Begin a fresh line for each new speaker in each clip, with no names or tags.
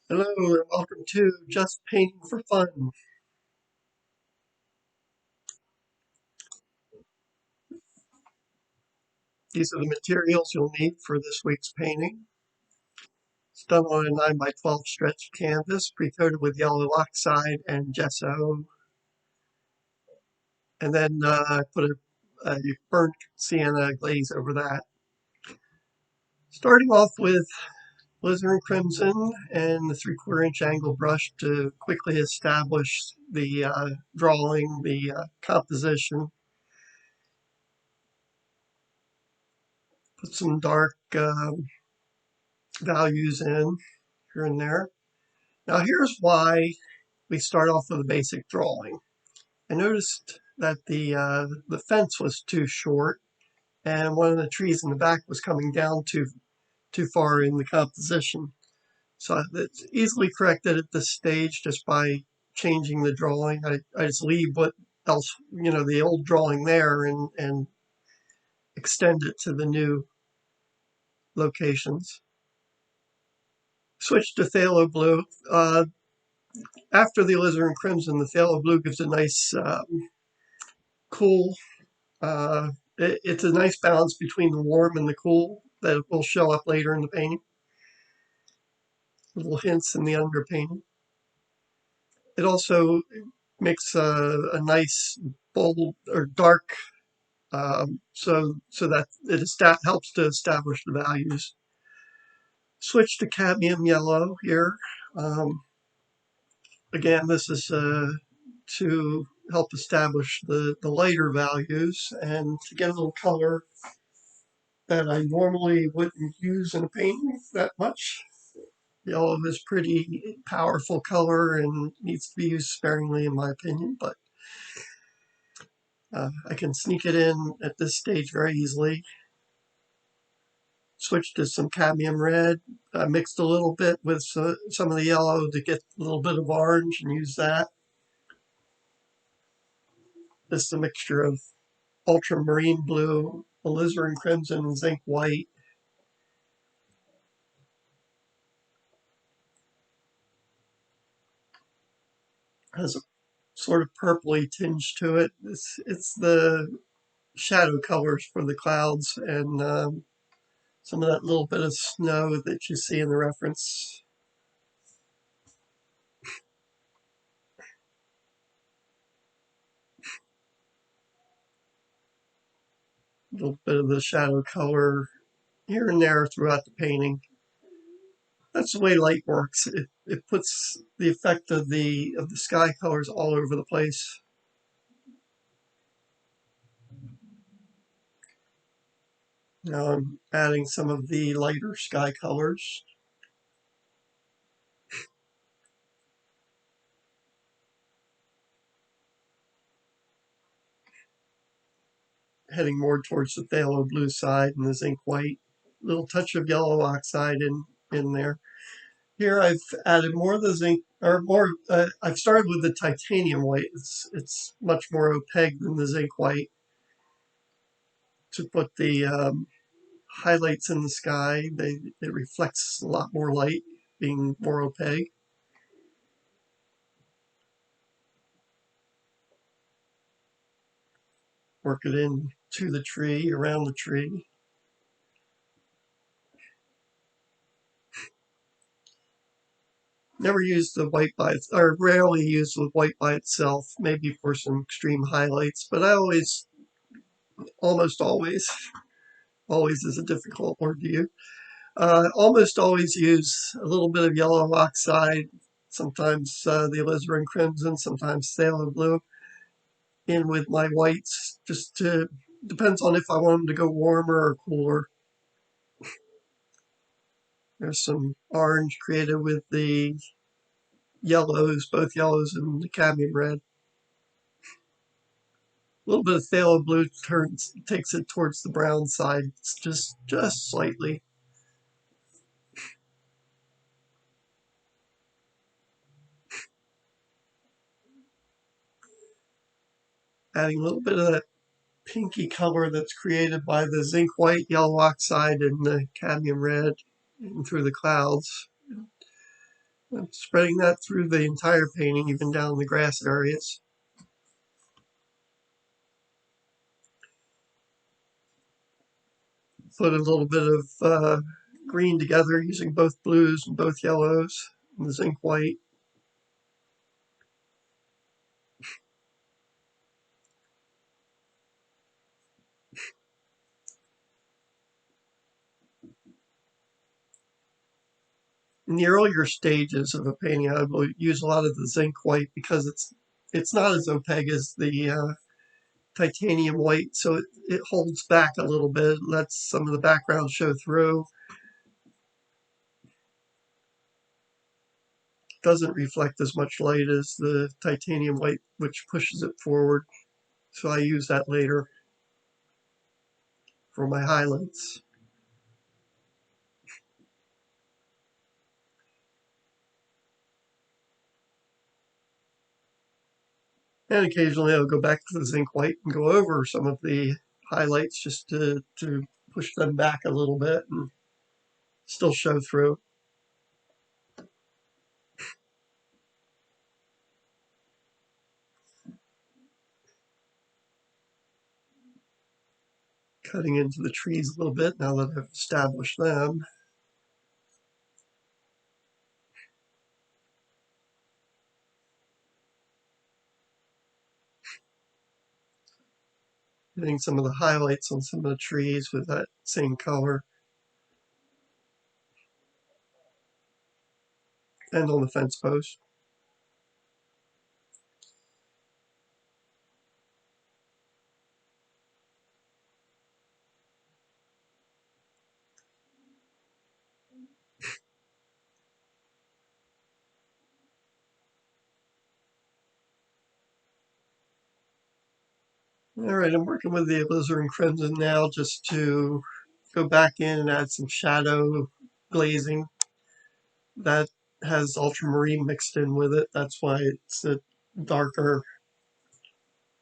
Hello and welcome to Just Painting for Fun. These are the materials you'll need for this week's painting. It's done on a 9 by 12 stretch canvas, pre-coated with yellow oxide and gesso. And then I put a burnt sienna glaze over that. Starting off with Alizarin Crimson and the 3/4 inch angle brush to quickly establish the drawing, the composition. Put some dark values in here and there. Now here's why we start off with a basic drawing. I noticed that the fence was too short and one of the trees in the back was coming down too far in the composition. So it's easily corrected at this stage just by changing the drawing. I just leave what else, the old drawing there and extend it to the new locations. Switch to Phthalo Blue. After the Alizarin Crimson, the Phthalo Blue gives a nice cool. It's a nice balance between the warm and the cool that will show up later in the painting. Little hints in the underpainting. It also makes a nice bold or dark, so that it helps to establish the values. Switch to cadmium yellow here. Again, this is to help establish the lighter values and to get a little color that I normally wouldn't use in a painting that much. Yellow is pretty powerful color and needs to be used sparingly in my opinion, but I can sneak it in at this stage very easily. Switch to some cadmium red. I mixed a little bit with some of the yellow to get a little bit of orange and use that. This is a mixture of Ultramarine Blue, Alizarin Crimson, and Zinc White. Has a sort of purpley tinge to it. It's the shadow colors for the clouds and some of that little bit of snow that you see in the reference. A little bit of the shadow color here and there throughout the painting. That's the way light works. It puts the effect of the sky colors all over the place. Now I'm adding some of the lighter sky colors. Heading more towards the phthalo blue side and the zinc white. Little touch of yellow oxide in there. Here I've added more of the zinc, or more, I've started with the titanium white. It's much more opaque than the zinc white to put the highlights in the sky. It reflects a lot more light, being more opaque. Work it in to the tree, around the tree. Never use the white or rarely use the white by itself, maybe for some extreme highlights, but I almost always is a difficult word to use. Almost always use a little bit of yellow oxide, sometimes the alizarin crimson, sometimes phthalo blue, in with my whites, depends on if I want them to go warmer or cooler. There's some orange created with the yellows, both yellows and the cadmium red. A little bit of phthalo blue takes it towards the brown side, just slightly. Adding a little bit of that pinky color that's created by the zinc white, yellow oxide, and the cadmium red through the clouds. I'm spreading that through the entire painting, even down the grass areas. Put a little bit of green together using both blues and both yellows and the zinc white. In the earlier stages of a painting, I will use a lot of the zinc white because it's not as opaque as the titanium white, so it holds back a little bit, lets some of the background show through. Doesn't reflect as much light as the titanium white, which pushes it forward. So I use that later for my highlights. And occasionally I'll go back to the zinc white and go over some of the highlights just to push them back a little bit and still show through. Cutting into the trees a little bit now that I've established them. Getting some of the highlights on some of the trees with that same color. And on the fence post. All right, I'm working with the Alizarin Crimson now just to go back in and add some shadow glazing. That has ultramarine mixed in with it. That's why it's a darker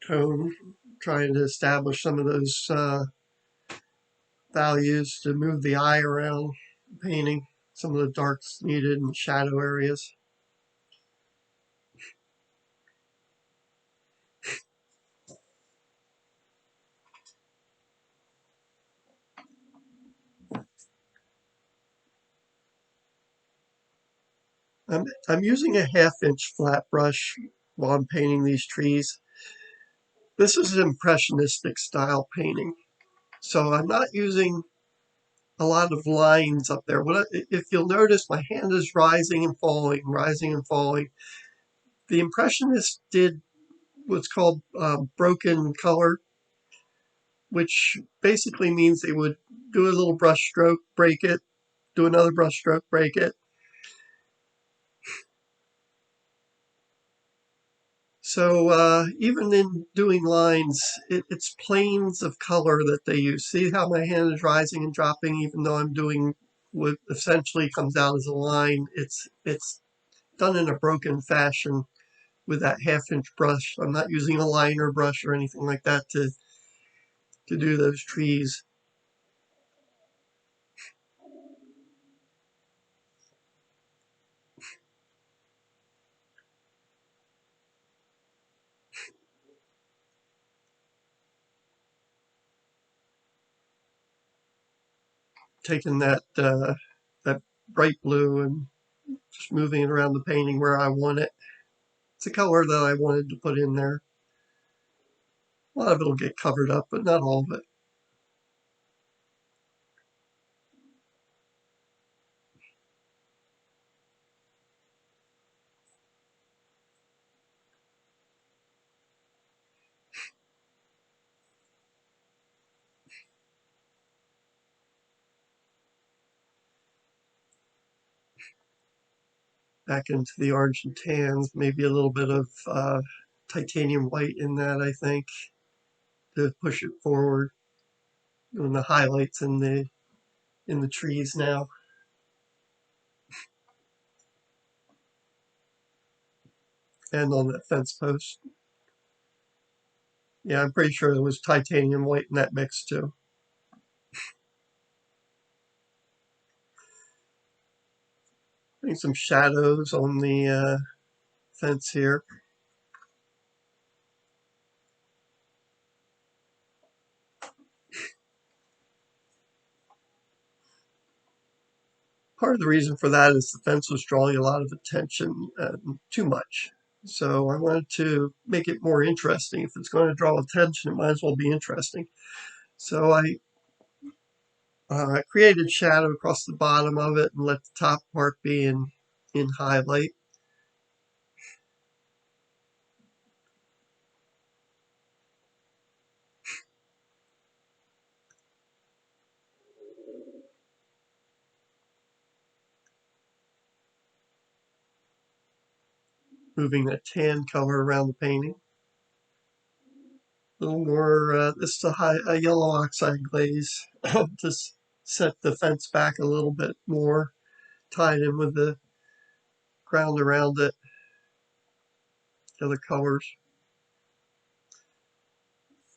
tone, trying to establish some of those values to move the eye around the painting, some of the darks needed in the shadow areas. I'm using a 1/2 inch flat brush while I'm painting these trees. This is an impressionistic style painting, so I'm not using a lot of lines up there. If you'll notice, my hand is rising and falling, rising and falling. The Impressionists did what's called broken color, which basically means they would do a little brush stroke, break it, do another brush stroke, break it. So even in doing lines, it's planes of color that they use. See how my hand is rising and dropping, even though I'm doing what essentially comes out as a line. It's done in a broken fashion with that 1/2 inch brush. I'm not using a liner brush or anything like that to do those trees. Taking that bright blue and just moving it around the painting where I want it. It's a color that I wanted to put in there. A lot of it will get covered up, but not all of it. Back into the orange and tans, maybe a little bit of titanium white in that, I think, to push it forward. Doing the highlights in the trees now. And on that fence post. Yeah, I'm pretty sure there was titanium white in that mix too. Putting some shadows on the fence here. Part of the reason for that is the fence was drawing a lot of attention, too much. So I wanted to make it more interesting. If it's going to draw attention, it might as well be interesting. So I created shadow across the bottom of it and let the top part be in highlight. Moving that tan color around the painting. A little more, this is a yellow oxide glaze to set the fence back a little bit more, tied in with the ground around it, the other colors.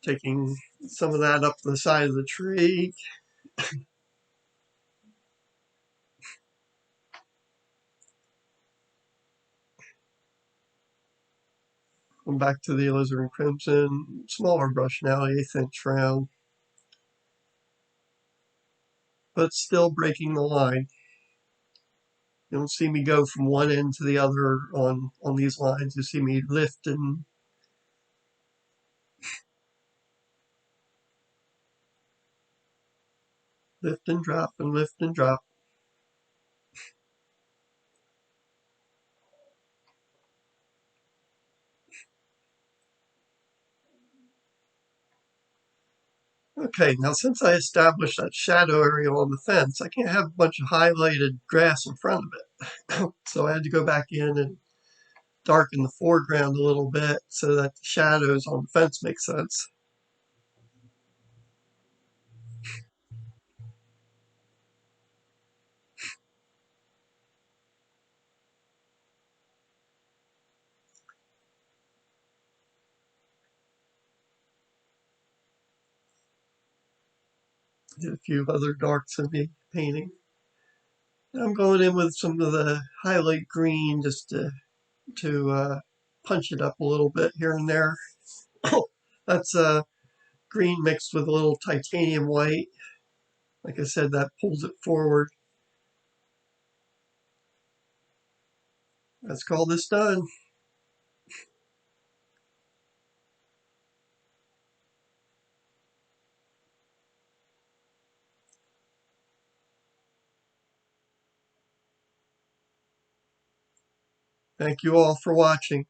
Taking some of that up the side of the tree. Going back to the Alizarin Crimson, smaller brush now, 1/8 inch round, but still breaking the line. You don't see me go from one end to the other on these lines. You see me lift and lift and drop and lift and drop. Okay, now since I established that shadow area on the fence, I can't have a bunch of highlighted grass in front of it. So I had to go back in and darken the foreground a little bit so that the shadows on the fence make sense. Did a few other darks in the painting. I'm going in with some of the highlight green just to punch it up a little bit here and there. That's green mixed with a little titanium white. Like I said, that pulls it forward. Let's call this done. Thank you all for watching.